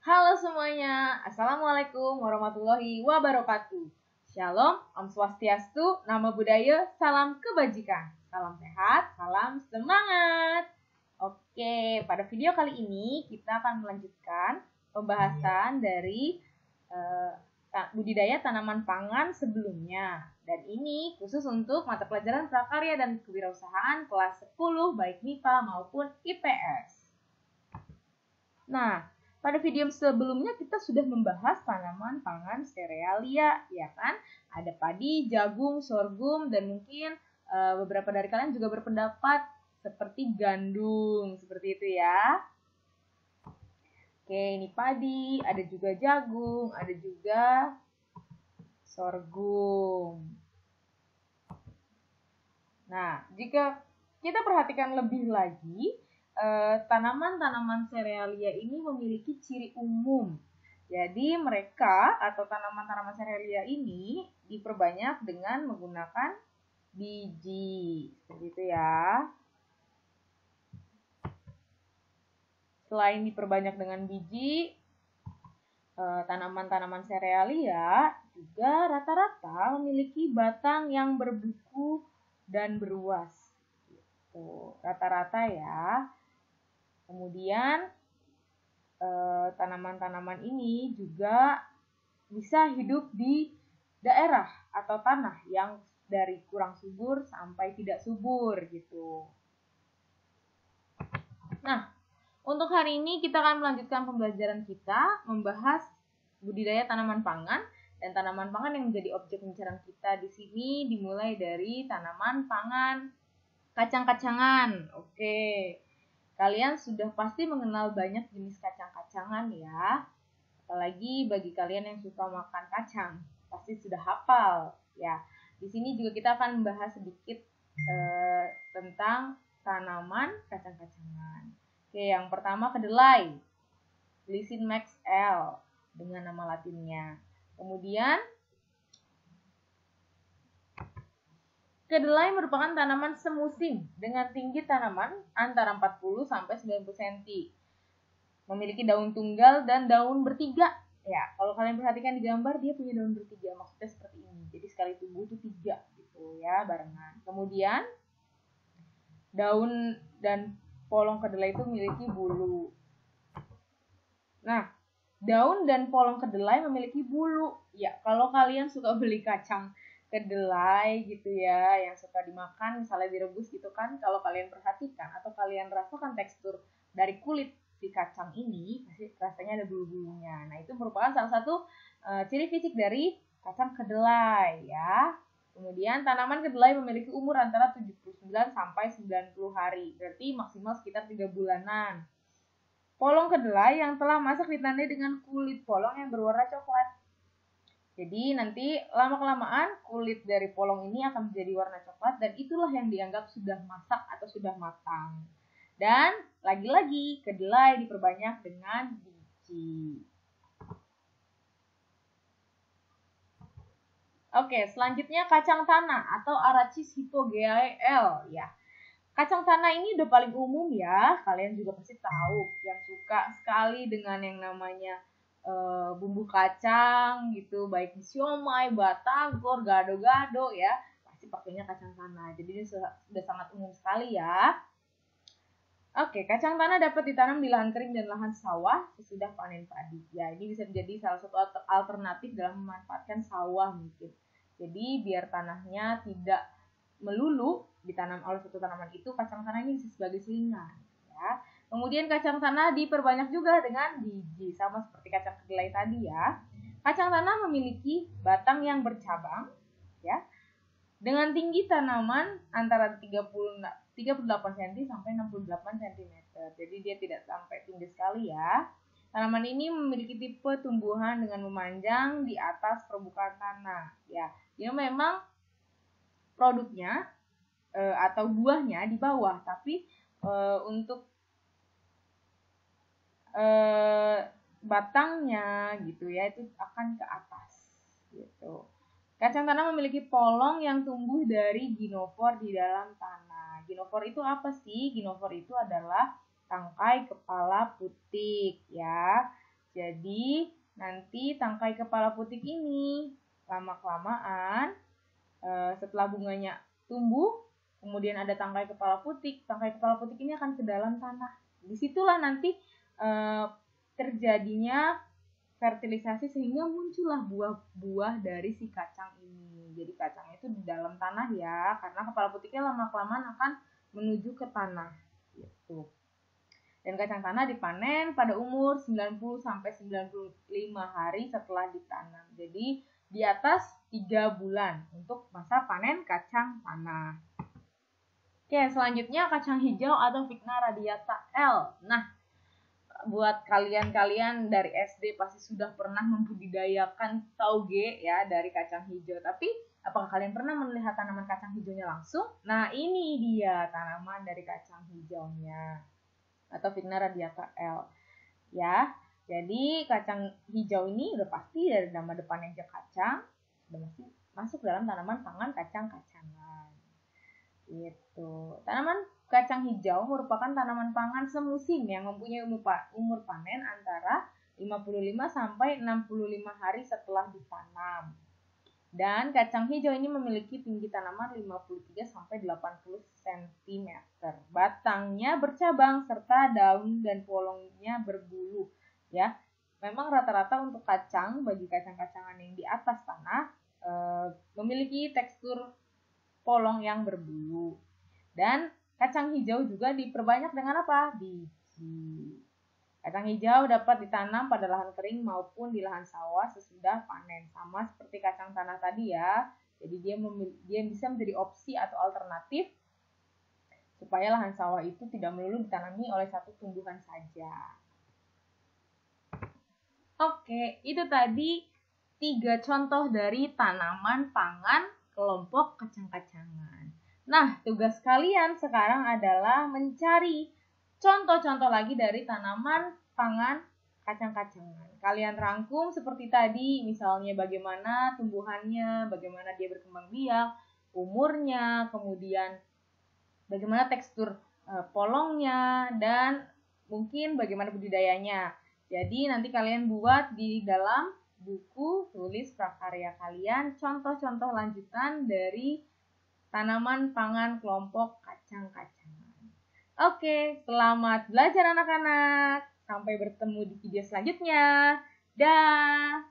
Halo semuanya, Assalamualaikum warahmatullahi wabarakatuh. Shalom, Om Swastiastu, Namo Buddhaya, salam kebajikan. Salam sehat, salam semangat. Oke, pada video kali ini kita akan melanjutkan pembahasan dari budidaya tanaman pangan sebelumnya. Dan ini khusus untuk mata pelajaran prakarya dan kewirausahaan kelas 10 baik MIPA maupun IPS. Nah, pada video sebelumnya kita sudah membahas tanaman pangan serealia, ya kan? Ada padi, jagung, sorghum, dan mungkin beberapa dari kalian juga berpendapat seperti gandum, seperti itu ya. Oke, ini padi, ada juga jagung, ada juga sorghum. Nah, jika kita perhatikan lebih lagi, tanaman-tanaman serealia ini memiliki ciri umum. Jadi mereka atau tanaman-tanaman serealia ini diperbanyak dengan menggunakan biji. Seperti itu ya. Selain diperbanyak dengan biji, tanaman-tanaman serealia juga rata-rata memiliki batang yang berbuku dan beruas. Gitu. Rata-rata ya. Kemudian tanaman-tanaman ini juga bisa hidup di daerah atau tanah yang dari kurang subur sampai tidak subur gitu. Nah, untuk hari ini kita akan melanjutkan pembelajaran kita membahas budidaya tanaman pangan, dan tanaman pangan yang menjadi objek pembicaraan kita di sini dimulai dari tanaman pangan kacang-kacangan. Oke. Kalian sudah pasti mengenal banyak jenis kacang-kacangan ya. Apalagi bagi kalian yang suka makan kacang, pasti sudah hafal ya. Di sini juga kita akan membahas sedikit tentang tanaman kacang-kacangan. Oke, yang pertama kedelai, Glycine L dengan nama latinnya. Kemudian kedelai merupakan tanaman semusim dengan tinggi tanaman antara 40 sampai 90 cm. Memiliki daun tunggal dan daun bertiga. Ya, kalau kalian perhatikan di gambar dia punya daun bertiga, maksudnya seperti ini. Jadi sekali tumbuh itu 3 gitu ya, barengan. Kemudian daun dan polong kedelai itu memiliki bulu. Nah, daun dan polong kedelai memiliki bulu. Ya, kalau kalian suka beli kacang kedelai gitu ya, yang suka dimakan misalnya direbus gitu kan, kalau kalian perhatikan atau kalian rasakan tekstur dari kulit si kacang ini, pasti rasanya ada bulu-bulunya. Nah, itu merupakan salah satu ciri fisik dari kacang kedelai ya. Kemudian tanaman kedelai memiliki umur antara 79 sampai 90 hari, berarti maksimal sekitar 3 bulanan. Polong kedelai yang telah masak ditandai dengan kulit polong yang berwarna coklat. Jadi nanti lama-kelamaan kulit dari polong ini akan menjadi warna coklat, dan itulah yang dianggap sudah masak atau sudah matang. Dan lagi-lagi kedelai diperbanyak dengan biji. Oke, selanjutnya kacang tanah atau Arachis hypogaea L ya. Kacang tanah ini udah paling umum ya, kalian juga pasti tahu yang suka sekali dengan yang namanya bumbu kacang gitu, baik di siomay, batagor, gado-gado ya, pasti pakainya kacang tanah. Jadi ini sudah sangat umum sekali ya. Oke, kacang tanah dapat ditanam di lahan kering dan lahan sawah sesudah panen padi. Ya, ini bisa menjadi salah satu alternatif dalam memanfaatkan sawah mungkin. Jadi biar tanahnya tidak melulu ditanam oleh satu tanaman itu, kacang tanah ini bisa sebagai selingan ya. Kemudian kacang tanah diperbanyak juga dengan biji, sama seperti kacang kedelai tadi ya. Kacang tanah memiliki batang yang bercabang ya, dengan tinggi tanaman antara 38 cm sampai 68 cm. Jadi dia tidak sampai tinggi sekali ya. Tanaman ini memiliki tipe tumbuhan dengan memanjang di atas permukaan tanah ya. Dia memang produknya atau buahnya di bawah, tapi untuk batangnya gitu ya, itu akan ke atas gitu. Kacang tanah memiliki polong yang tumbuh dari ginofor di dalam tanah. Ginofor itu apa sih? Ginofor itu adalah tangkai kepala putik ya. Jadi nanti tangkai kepala putik ini lama-kelamaan setelah bunganya tumbuh, kemudian ada tangkai kepala putik ini akan ke dalam tanah. Disitulah nanti terjadinya fertilisasi sehingga muncullah buah-buah dari si kacang ini. Jadi kacangnya itu di dalam tanah ya, karena kepala putiknya lama-kelamaan akan menuju ke tanah gitu. Dan kacang tanah dipanen pada umur 90 sampai 95 hari setelah ditanam. Jadi di atas 3 bulan untuk masa panen kacang tanah. Oke, selanjutnya kacang hijau atau Vigna radiata L. Nah, buat kalian dari SD pasti sudah pernah membudidayakan tauge ya dari kacang hijau. Tapi apakah kalian pernah melihat tanaman kacang hijaunya langsung? Nah, ini dia tanaman dari kacang hijaunya atau Vigna radiata L. Ya, jadi kacang hijau ini udah pasti dari nama depannya aja kacang, sudah masuk dalam tanaman pangan kacang-kacangan. Gitu. Tanaman kacang hijau merupakan tanaman pangan semusim yang mempunyai umur panen antara 55 sampai 65 hari setelah ditanam. Dan kacang hijau ini memiliki tinggi tanaman 53 sampai 80 cm. Batangnya bercabang serta daun dan polongnya berbulu, ya. Memang rata-rata untuk kacang bagi kacang-kacangan yang di atas tanah memiliki tekstur polong yang berbulu. Dan kacang hijau juga diperbanyak dengan apa? Biji. Kacang hijau dapat ditanam pada lahan kering maupun di lahan sawah sesudah panen. Sama seperti kacang tanah tadi ya. Jadi dia bisa menjadi opsi atau alternatif supaya lahan sawah itu tidak melulu ditanami oleh satu tumbuhan saja. Oke, itu tadi 3 contoh dari tanaman pangan kelompok kacang-kacangan. Nah, tugas kalian sekarang adalah mencari contoh-contoh lagi dari tanaman pangan kacang-kacangan. Kalian rangkum seperti tadi, misalnya bagaimana tumbuhannya, bagaimana dia berkembang biak, umurnya, kemudian bagaimana tekstur polongnya, dan mungkin bagaimana budidayanya. Jadi nanti kalian buat di dalam buku tulis prakarya kalian contoh-contoh lanjutan dari tanaman pangan kelompok kacang-kacangan. Oke, selamat belajar anak-anak. Sampai bertemu di video selanjutnya. Dah.